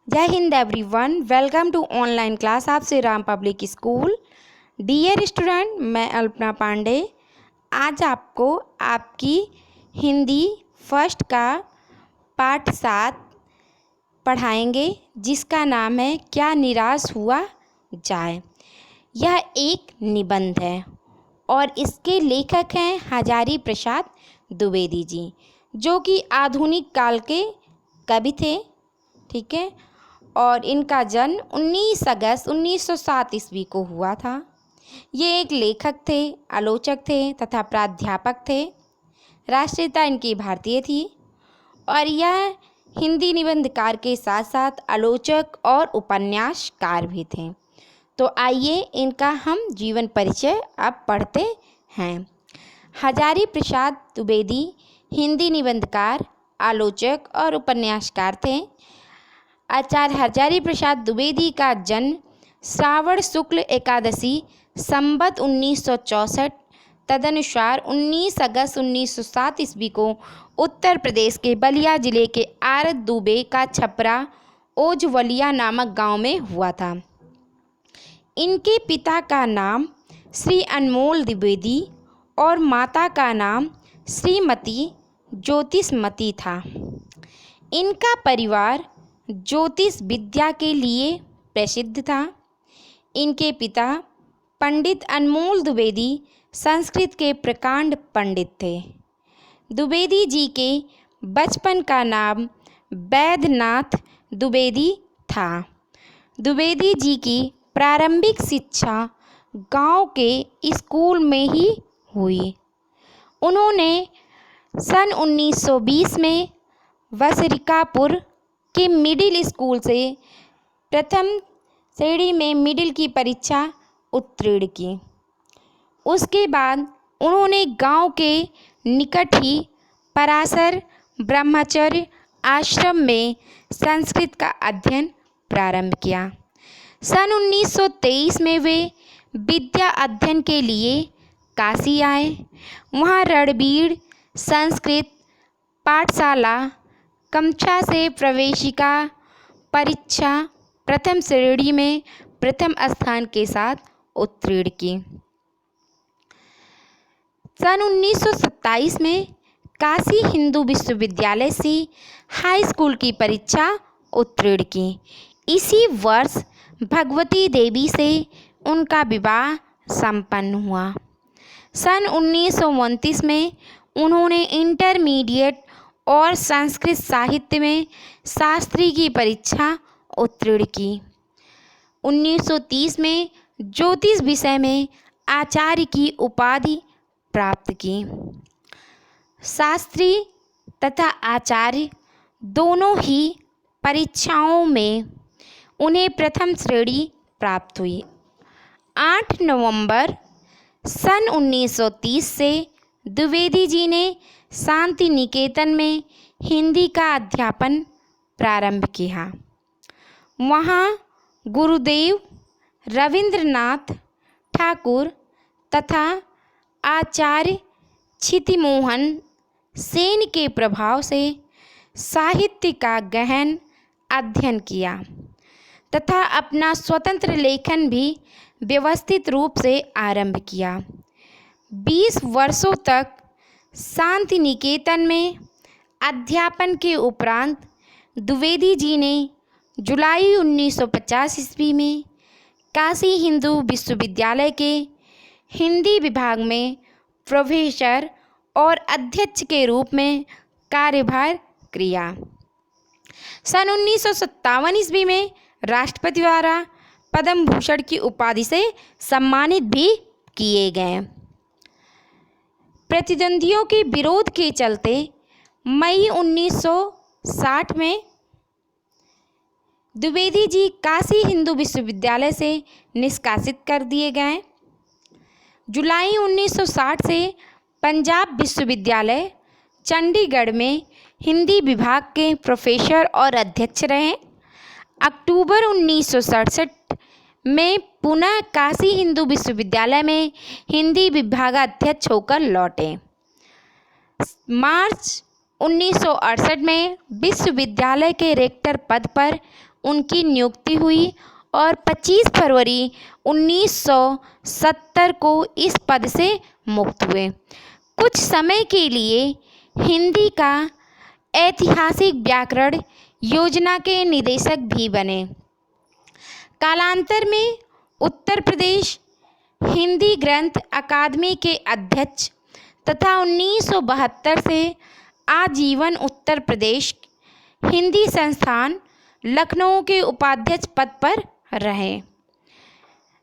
जय हिंद everyone, welcome to online class of Shri Ram public school. Dear student, मैं अल्पना पांडे आज आपको आपकी हिंदी फर्स्ट का पाठ 7 पढ़ाएंगे, जिसका नाम है क्या निराश हुआ जाए। यह एक निबंध है और इसके लेखक हैं हजारी प्रसाद द्विवेदी जी, जो कि आधुनिक काल के कवि थे। ठीक है, और इनका जन्म 19 अगस्त 1907 ईस्वी को हुआ था। ये एक लेखक थे, आलोचक थे तथा प्राध्यापक थे। राष्ट्रीयता इनकी भारतीय थी और यह हिंदी निबंधकार के साथ साथ आलोचक और उपन्यासकार भी थे। तो आइए इनका हम जीवन परिचय अब पढ़ते हैं। हजारी प्रसाद द्विवेदी हिंदी निबंधकार, आलोचक और उपन्यासकार थे। आचार्य हजारी प्रसाद द्विवेदी का जन्म श्रावण शुक्ल एकादशी संवत 1964 तदनुसार 19 अगस्त 1907 ईस्वी को उत्तर प्रदेश के बलिया जिले के आरत दुबे का छपरा ओझवलिया नामक गांव में हुआ था। इनके पिता का नाम श्री अनमोल द्विवेदी और माता का नाम श्रीमती ज्योतिषमती था। इनका परिवार ज्योतिष विद्या के लिए प्रसिद्ध था। इनके पिता पंडित अनमोल द्विवेदी संस्कृत के प्रकांड पंडित थे। द्विवेदी जी के बचपन का नाम वैद्यनाथ द्विवेदी था। द्विवेदी जी की प्रारंभिक शिक्षा गांव के स्कूल में ही हुई। उन्होंने सन 1920 में वसरिकापुर के मिडिल स्कूल से प्रथम श्रेणी में मिडिल की परीक्षा उत्तीर्ण की। उसके बाद उन्होंने गांव के निकट ही पराशर ब्रह्मचर्य आश्रम में संस्कृत का अध्ययन प्रारंभ किया। सन 1923 में वे विद्या अध्ययन के लिए काशी आए। वहाँ रणबीर संस्कृत पाठशाला कक्षा से प्रवेशिका परीक्षा प्रथम श्रेणी में प्रथम स्थान के साथ उत्तीर्ण की। सन 1927 में काशी हिंदू विश्वविद्यालय से हाई स्कूल की परीक्षा उत्तीर्ण की। इसी वर्ष भगवती देवी से उनका विवाह संपन्न हुआ। सन 1929 में उन्होंने इंटरमीडिएट और संस्कृत साहित्य में शास्त्री की परीक्षा उत्तीर्ण की। 1930 में ज्योतिष विषय में आचार्य की उपाधि प्राप्त की। शास्त्री तथा आचार्य दोनों ही परीक्षाओं में उन्हें प्रथम श्रेणी प्राप्त हुई। 8 नवंबर सन 1930 से द्विवेदी जी ने शांति निकेतन में हिंदी का अध्यापन प्रारंभ किया। वहाँ गुरुदेव रविंद्रनाथ ठाकुर तथा आचार्य क्षितिमोहन सेन के प्रभाव से साहित्य का गहन अध्ययन किया तथा अपना स्वतंत्र लेखन भी व्यवस्थित रूप से आरंभ किया। 20 वर्षों तक शांति निकेतन में अध्यापन के उपरांत द्विवेदी जी ने जुलाई 1950 ईस्वी में काशी हिंदू विश्वविद्यालय के हिंदी विभाग में प्रोफेसर और अध्यक्ष के रूप में कार्यभार किया। सन 1957 ईस्वी में राष्ट्रपति द्वारा पद्म भूषण की उपाधि से सम्मानित भी किए गए। प्रतिद्वंदियों के विरोध के चलते मई 1960 में द्विवेदी जी काशी हिंदू विश्वविद्यालय से निष्कासित कर दिए गए। जुलाई 1960 से पंजाब विश्वविद्यालय चंडीगढ़ में हिंदी विभाग के प्रोफेसर और अध्यक्ष रहे। अक्टूबर 1967 में पुनः काशी हिंदू विश्वविद्यालय में हिंदी विभागाध्यक्ष होकर लौटे। मार्च 1968 में विश्वविद्यालय के रेक्टर पद पर उनकी नियुक्ति हुई और 25 फरवरी 1970 को इस पद से मुक्त हुए। कुछ समय के लिए हिंदी का ऐतिहासिक व्याकरण योजना के निदेशक भी बने। कालांतर में उत्तर प्रदेश हिंदी ग्रंथ अकादमी के अध्यक्ष तथा 1972 से आजीवन उत्तर प्रदेश हिंदी संस्थान लखनऊ के उपाध्यक्ष पद पर रहे।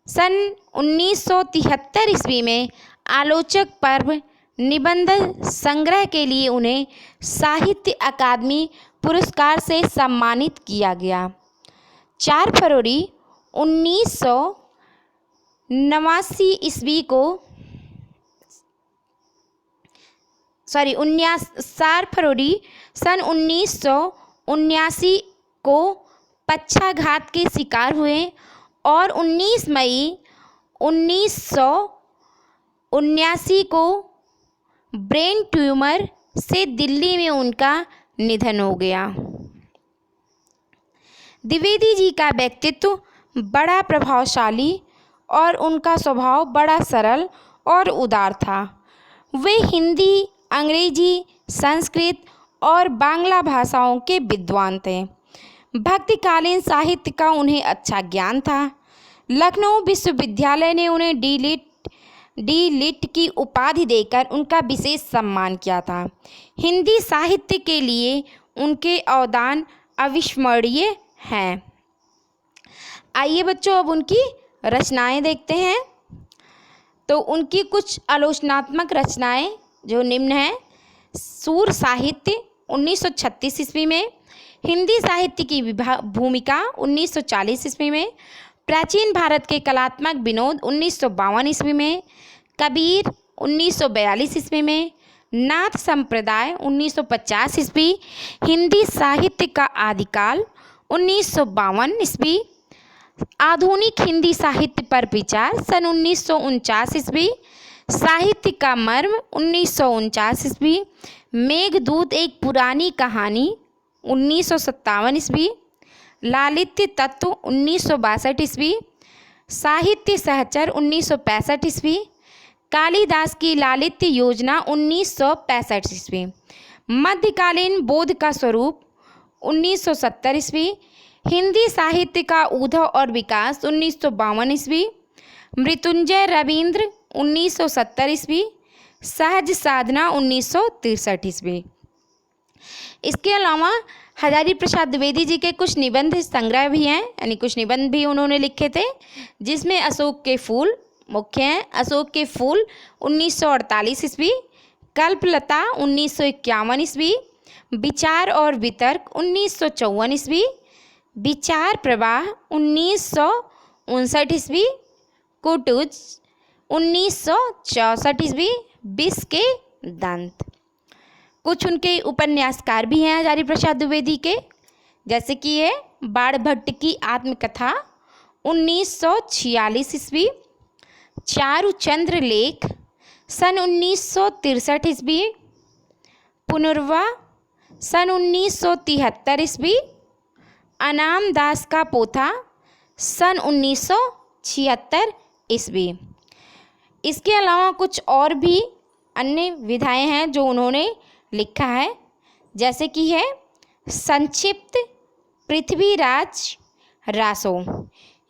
सन 1973 ईस्वी में आलोचक पर्व निबंध संग्रह के लिए उन्हें साहित्य अकादमी पुरस्कार से सम्मानित किया गया। 4 फरवरी 1979 ईस्वी को 4 फरवरी सन 1979 को पक्षाघात के शिकार हुए और 19 मई 1979 को ब्रेन ट्यूमर से दिल्ली में उनका निधन हो गया। द्विवेदी जी का व्यक्तित्व बड़ा प्रभावशाली और उनका स्वभाव बड़ा सरल और उदार था। वे हिंदी, अंग्रेजी, संस्कृत और बांग्ला भाषाओं के विद्वान थे। भक्तिकालीन साहित्य का उन्हें अच्छा ज्ञान था। लखनऊ विश्वविद्यालय ने उन्हें डी लिट की उपाधि देकर उनका विशेष सम्मान किया था। हिंदी साहित्य के लिए उनके अवदान अविस्मरणीय हैं। आइए बच्चों, अब उनकी रचनाएं देखते हैं। तो उनकी कुछ आलोचनात्मक रचनाएं जो निम्न हैं। सूर साहित्य 1936 ईस्वी में, हिंदी साहित्य की भूमिका 1940 ईस्वी में, प्राचीन भारत के कलात्मक विनोद 1952 ईस्वी में, कबीर 1942 ईस्वी में, नाथ संप्रदाय 1950 ईस्वी, हिंदी साहित्य का आदिकाल 1952 ईस्वी, आधुनिक हिंदी साहित्य पर विचार सन 1949 ईस्वी, साहित्य का मर्म 1949 ईस्वी, मेघदूत एक पुरानी कहानी 1957 ईस्वी, लालित्य तत्व 1962 ईस्वी, साहित्य सहचर 1965 ईस्वी, कालिदास की लालित्य योजना 1965 ईस्वी, मध्यकालीन बोध का स्वरूप 1970 ईस्वी, हिंदी साहित्य का उदय और विकास 1952 ईस्वी, मृत्युंजय रविंद्र 1970 ईस्वी, सहज साधना 1963 ईस्वी। इसके अलावा हजारी प्रसाद द्विवेदी जी के कुछ निबंध संग्रह भी हैं, यानी कुछ निबंध भी उन्होंने लिखे थे, जिसमें अशोक के फूल मुख्य हैं। अशोक के फूल 1948 ईस्वी, कल्पलता 1951 ईस्वी, विचार और वितर्क 1954 ईस्वी, विचार प्रवाह 1959 ईस्वी, कुटुज 1964 ईस्वी, विष के दंत। कुछ उनके उपन्यासकार भी हैं हजारी प्रसाद द्विवेदी के, जैसे कि ये बाणभट्ट की आत्मकथा 1946 ईस्वी, चारुचंद्र लेख सन 1963 ईस्वी, पुनर्वा सन 1973 ईस्वी, अनाम दास का पोथा सन 1976 ईस्वी। इसके अलावा कुछ और भी अन्य विधाएं हैं जो उन्होंने लिखा है, जैसे कि है संक्षिप्त पृथ्वीराज रासो,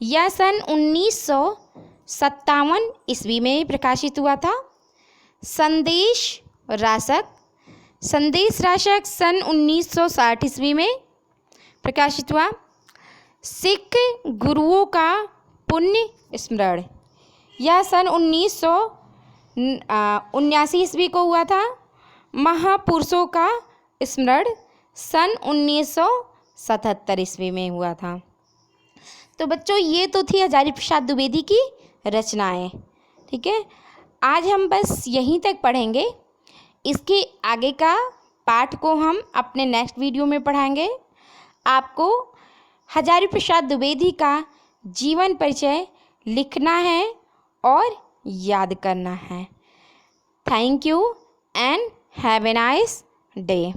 यह सन 1957 ईस्वी में प्रकाशित हुआ था। संदेश राशक सन 1960 ईस्वी में प्रकाशित हुआ। सिख गुरुओं का पुण्य स्मरण, यह सन 1979 ईस्वी को हुआ था। महापुरुषों का स्मरण सन 1977 ईस्वी में हुआ था। तो बच्चों, ये तो थी हजारी प्रसाद द्विवेदी की रचनाएं। ठीक है, आज हम बस यहीं तक पढ़ेंगे। इसके आगे का पाठ को हम अपने नेक्स्ट वीडियो में पढ़ाएंगे। आपको हजारी प्रसाद द्विवेदी का जीवन परिचय लिखना है और याद करना है। Thank you and have a nice day.